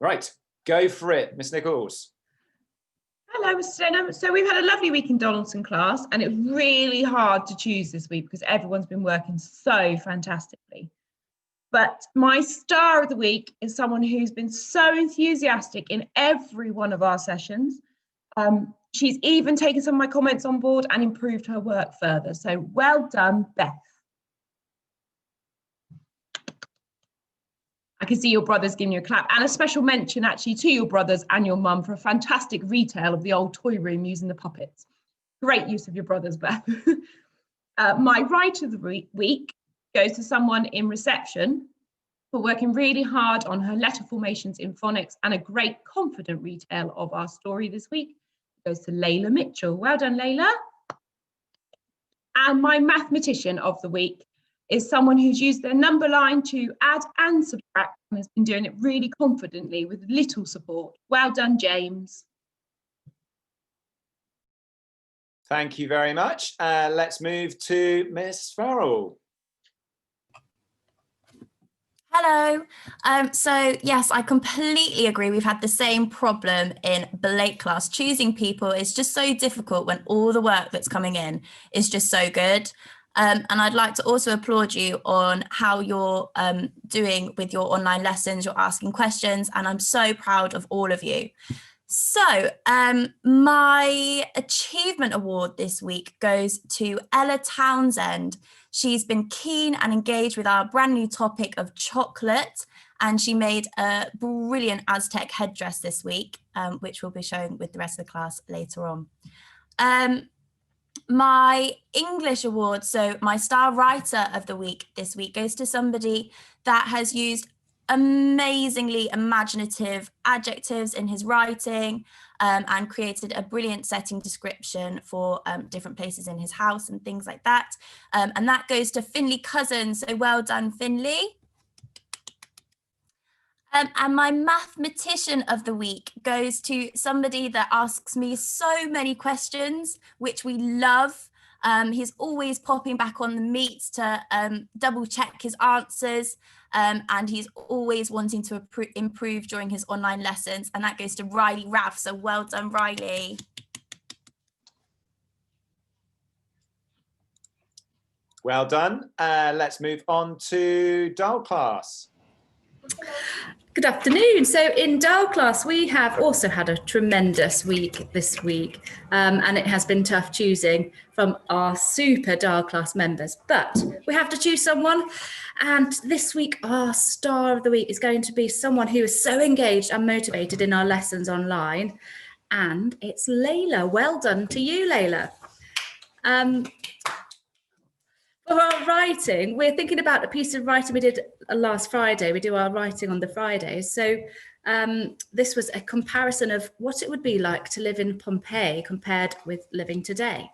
Right, go for it, Miss Nichols. Hello, Mr. Denham. So we've had a lovely week in Donaldson class, and it's really hard to choose this week because everyone's been working so fantastically. But my star of the week is someone who's been so enthusiastic in every one of our sessions. She's even taken some of my comments on board and improved her work further. So well done, Beth. I can see your brothers giving you a clap, and a special mention actually to your brothers and your mum for a fantastic retale of the old toy room using the puppets. Great use of your brothers, Beth. My right of the week goes to someone in reception for working really hard on her letter formations in phonics, and a great confident retale of our story this week. It goes to Layla Mitchell. Well done, Layla. And my mathematician of the week is someone who's used their number line to add and subtract and has been doing it really confidently with little support. Well done, James. Thank you very much. Let's move to Miss Farrell. Hello. So yes, I completely agree. We've had the same problem in Blake class. Choosing people is just so difficult when all the work that's coming in is just so good. And I'd like to also applaud you on how you're doing with your online lessons. You're asking questions, and I'm so proud of all of you. So my achievement award this week goes to Ella Townsend. She's been keen and engaged with our brand new topic of chocolate, and she made a brilliant Aztec headdress this week, which we'll be showing with the rest of the class later on. My English award, so my star writer of the week this week, goes to somebody that has used amazingly imaginative adjectives in his writing and created a brilliant setting description for different places in his house and things like that. And that goes to Finley Cousins. So well done, Finley. And my mathematician of the week goes to somebody that asks me so many questions, which we love. He's always popping back on the meets to double check his answers. And he's always wanting to improve during his online lessons. And that goes to Riley Raff. So well done, Riley. Well done. Let's move on to Dal class. Good afternoon. So in Dal class, we have also had a tremendous week this week, and it has been tough choosing from our super Dal class members, but we have to choose someone. And this week, our star of the week is going to be someone who is so engaged and motivated in our lessons online, and it's Layla. Well done to you, Layla. For our writing, we're thinking about a piece of writing we did last Friday. We do our writing on the Fridays. So this was a comparison of what it would be like to live in Pompeii compared with living today.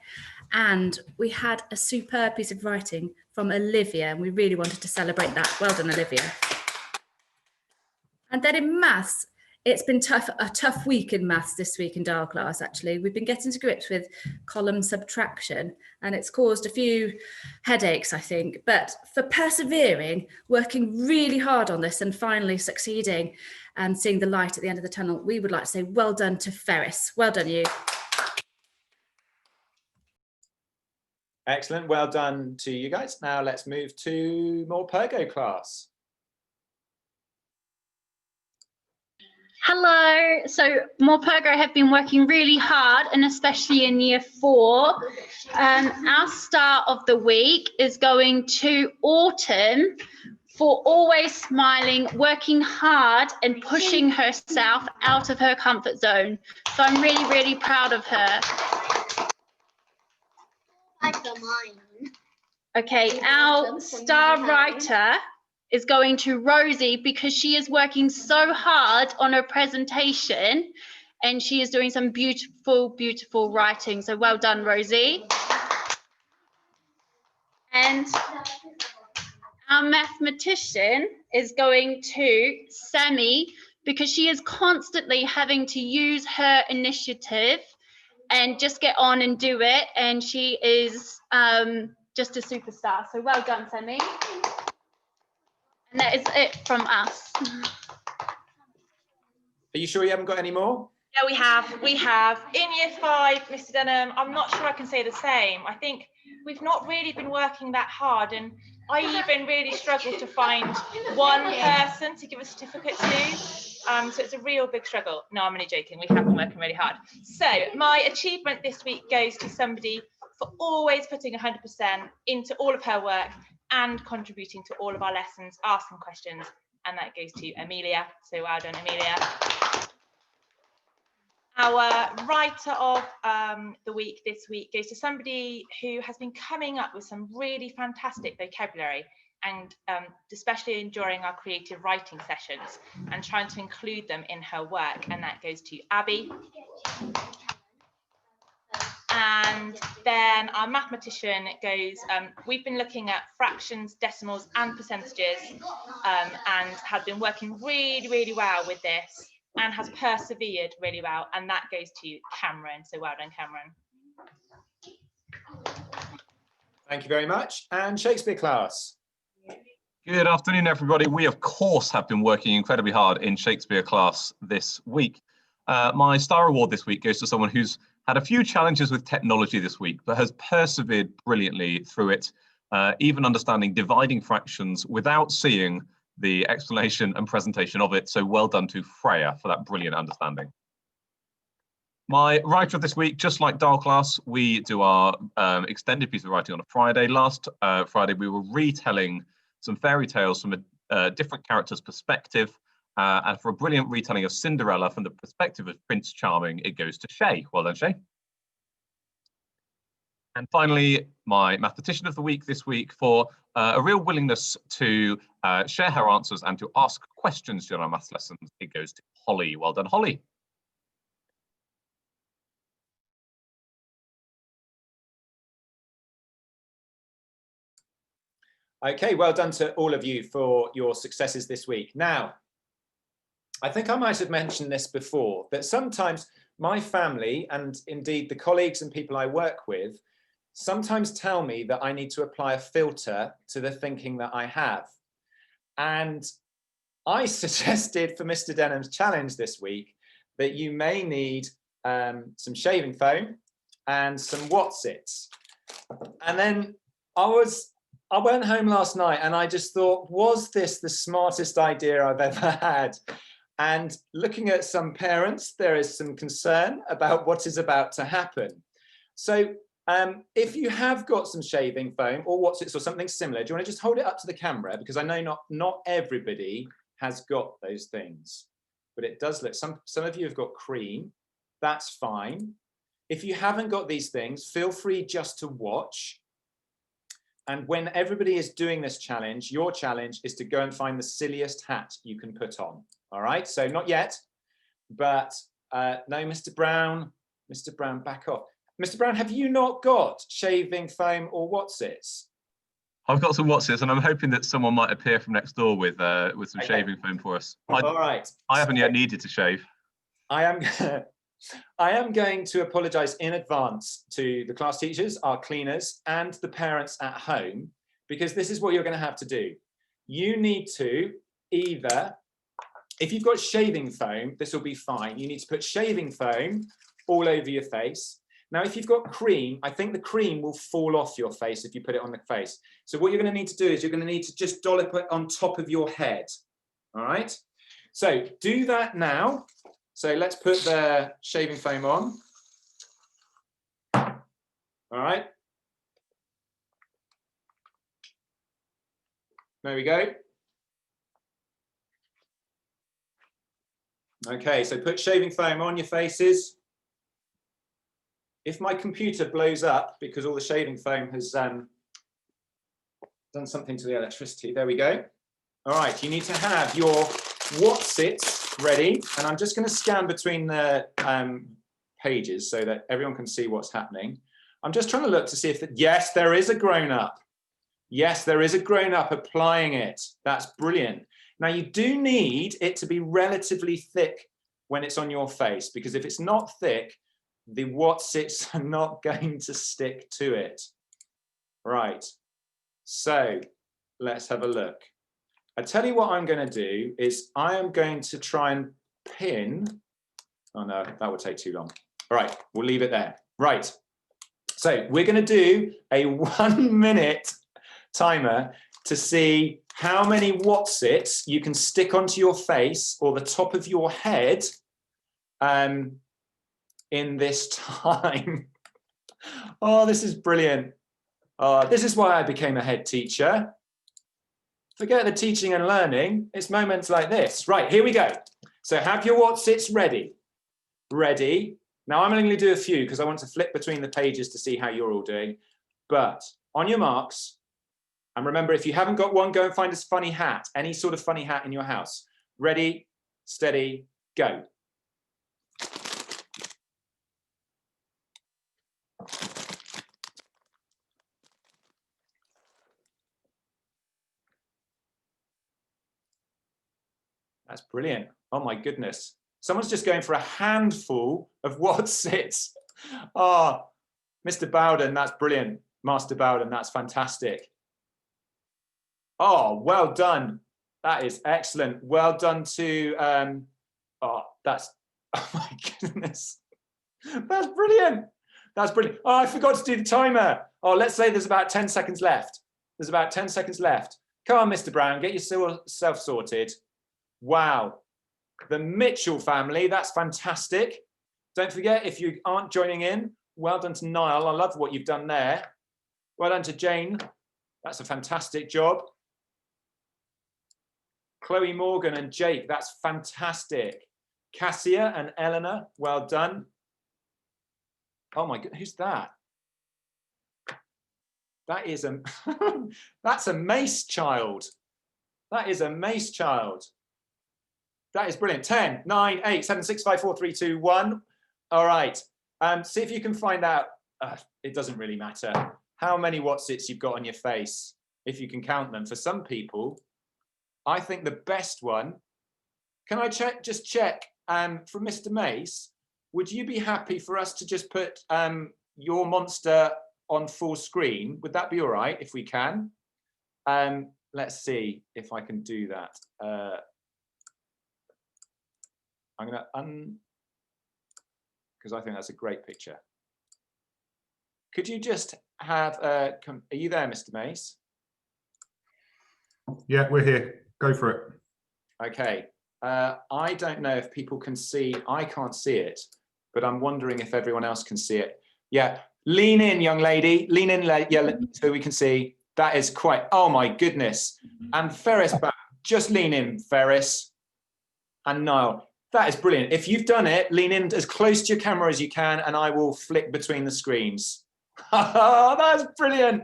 And we had a superb piece of writing from Olivia, and we really wanted to celebrate that. Well done, Olivia. And then in maths, it's been a tough week in maths this week in Dal class, actually. We've been getting to grips with column subtraction, and it's caused a few headaches, I think. But for persevering, working really hard on this and finally succeeding and seeing the light at the end of the tunnel, we would like to say well done to Ferris. Well done, you. Excellent. Well done to you guys. Now let's move to more Pergo class. Hello. So Morpurgo have been working really hard, and especially in year 4. Our star of the week is going to Autumn for always smiling, working hard and pushing herself out of her comfort zone. So I'm really, really proud of her. Okay, our star writer is going to Rosie because she is working so hard on her presentation and she is doing some beautiful, beautiful writing. So well done, Rosie. And our mathematician is going to Sammy because she is constantly having to use her initiative and just get on and do it. And she is just a superstar. So well done, Sammy. And that is it from us. Are you sure you haven't got any more? Yeah, we have. We have. In year 5, Mr. Denham, I'm not sure I can say the same. I think we've not really been working that hard, and I even really struggled to find one person to give a certificate to. So it's a real big struggle. No, I'm only joking. We have been working really hard. So my achievement this week goes to somebody for always putting 100% into all of her work and contributing to all of our lessons, asking questions, and that goes to Amelia. So well done, Amelia. Our writer of the week this week goes to somebody who has been coming up with some really fantastic vocabulary, and especially during our creative writing sessions, and trying to include them in her work, and that goes to Abby. And then our mathematician goes, we've been looking at fractions, decimals and percentages, and have been working really, really well with this, and has persevered really well, and that goes to Cameron. So well done, Cameron. Thank you very much. And Shakespeare class. Good afternoon, everybody. We, of course, have been working incredibly hard in Shakespeare class this week. My star award this week goes to someone who's had a few challenges with technology this week, but has persevered brilliantly through it, even understanding dividing fractions without seeing the explanation and presentation of it. So well done to Freya for that brilliant understanding. My writer of this week, just like Dial class, we do our extended piece of writing on a Friday. Last Friday, we were retelling some fairy tales from a different character's perspective. And for a brilliant retelling of Cinderella from the perspective of Prince Charming, it goes to Shay. Well done, Shay. And finally, my mathematician of the week this week for a real willingness to share her answers and to ask questions during our maths lessons, it goes to Holly. Well done, Holly. Okay, well done to all of you for your successes this week. Now, I think I might have mentioned this before, but sometimes my family, and indeed the colleagues and people I work with, sometimes tell me that I need to apply a filter to the thinking that I have. And I suggested for Mr. Denham's challenge this week that you may need some shaving foam and some Watsits. And then I went home last night and I just thought, was this the smartest idea I've ever had? And looking at some parents, there is some concern about what is about to happen. So if you have got some shaving foam or Watsits or something similar, do you want to just hold it up to the camera? Because I know not everybody has got those things, but it does look, some of you have got cream, that's fine. If you haven't got these things, feel free just to watch. And when everybody is doing this challenge, your challenge is to go and find the silliest hat you can put on. All right, so not yet, but no, Mr. Brown, back off. Mr. Brown, have you not got shaving foam or Watsits? I've got some Watsits, and I'm hoping that someone might appear from next door with some shaving foam for us. All right. I haven't yet needed to shave. I am going to apologise in advance to the class teachers, our cleaners, and the parents at home, because this is what you're going to have to do. You need to either, if you've got shaving foam, this will be fine. You need to put shaving foam all over your face. Now, if you've got cream, I think the cream will fall off your face if you put it on the face. So what you're going to need to do is you're going to need to just dollop it on top of your head. All right? So do that now. So let's put the shaving foam on. All right. There we go. Okay, so put shaving foam on your faces. If my computer blows up because all the shaving foam has done something to the electricity, there we go. All right, you need to have your Watsits ready, and I'm just going to scan between the pages so that everyone can see what's happening. I'm just trying to look to see if, yes, there is a grown-up. Yes, there is a grown-up applying it. That's brilliant. Now, you do need it to be relatively thick when it's on your face, because if it's not thick, the Watsits are not going to stick to it. Right, so let's have a look. I tell you what I'm going to do is I am going to try and pin. Oh no, that would take too long. All right, we'll leave it there. Right. So we're going to do a 1 minute timer to see how many Whatsits you can stick onto your face or the top of your head in this time. Oh, this is brilliant. This is why I became a head teacher. Forget the teaching and learning. It's moments like this. Right, here we go. So have your Whatsits ready. Ready. Now I'm only going to do a few because I want to flip between the pages to see how you're all doing. But on your marks, and remember, if you haven't got one, go and find a funny hat, any sort of funny hat in your house. Ready, steady, go. That's brilliant. Oh my goodness. Someone's just going for a handful of Whatsits. Oh, Mr. Bowden, that's brilliant. Master Bowden, that's fantastic. Oh, well done. That is excellent. Well done to, oh my goodness. That's brilliant. That's brilliant. Oh, I forgot to do the timer. Oh, let's say there's about 10 seconds left. There's about 10 seconds left. Come on, Mr. Brown, get yourself sorted. Wow. The Mitchell family, that's fantastic. Don't forget, if you aren't joining in, well done to Niall. I love what you've done there. Well done to Jane. That's a fantastic job. Chloe Morgan and Jake, that's fantastic. Cassia and Eleanor, well done. Oh my God, who's that? That is a, that's a Mace child. That is a Mace child. That is brilliant. 10, 9, 8, 7, 6, 5, 4, 3, 2, 1. All right. See if you can find out, it doesn't really matter how many Whatsits you've got on your face, if you can count them. For some people, I think the best one, can I just check from Mr. Mace, would you be happy for us to just put your monster on full screen? Would that be all right if we can? Let's see if I can do that. I'm going to because I think that's a great picture. Could you just have, are you there, Mr. Mace? Yeah, we're here. Go for it. Okay. I don't know if people can see, I can't see it, but I'm wondering if everyone else can see it. Yeah, lean in, young lady. Lean in, yeah, so we can see. That is quite, oh my goodness. And Ferris, just lean in, Ferris. And Niall. That is brilliant. If you've done it, lean in as close to your camera as you can, and I will flick between the screens. Oh, that's brilliant.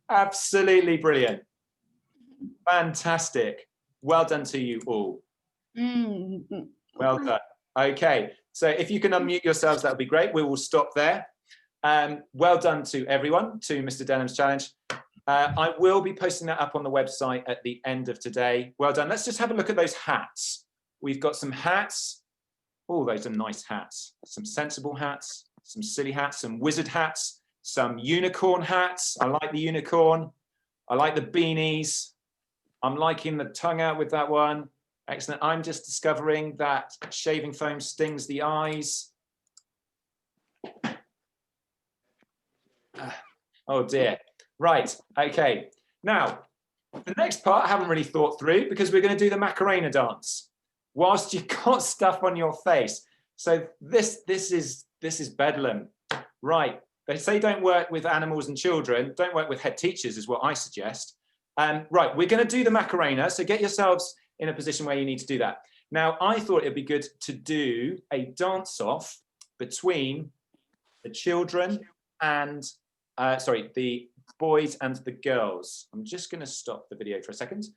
Absolutely brilliant. Fantastic. Well done to you all. Well done. Okay, so if you can unmute yourselves, that would be great. We will stop there. Well done to everyone, to Mr. Denham's challenge. I will be posting that up on the website at the end of today. Well done. Let's just have a look at those hats. We've got some hats. Oh, those are nice hats. Some sensible hats, some silly hats, some wizard hats, some unicorn hats. I like the unicorn. I like the beanies. I'm liking the tongue out with that one. Excellent. I'm just discovering that shaving foam stings the eyes. Oh dear. Right. Okay. Now, the next part I haven't really thought through because we're going to do the Macarena dance whilst you've got stuff on your face. So this is bedlam. Right. They say don't work with animals and children. Don't work with head teachers is what I suggest. Right. We're going to do the Macarena. So get yourselves in a position where you need to do that. Now, I thought it'd be good to do a dance off between the children and, the boys and the girls. I'm just going to stop the video for a second.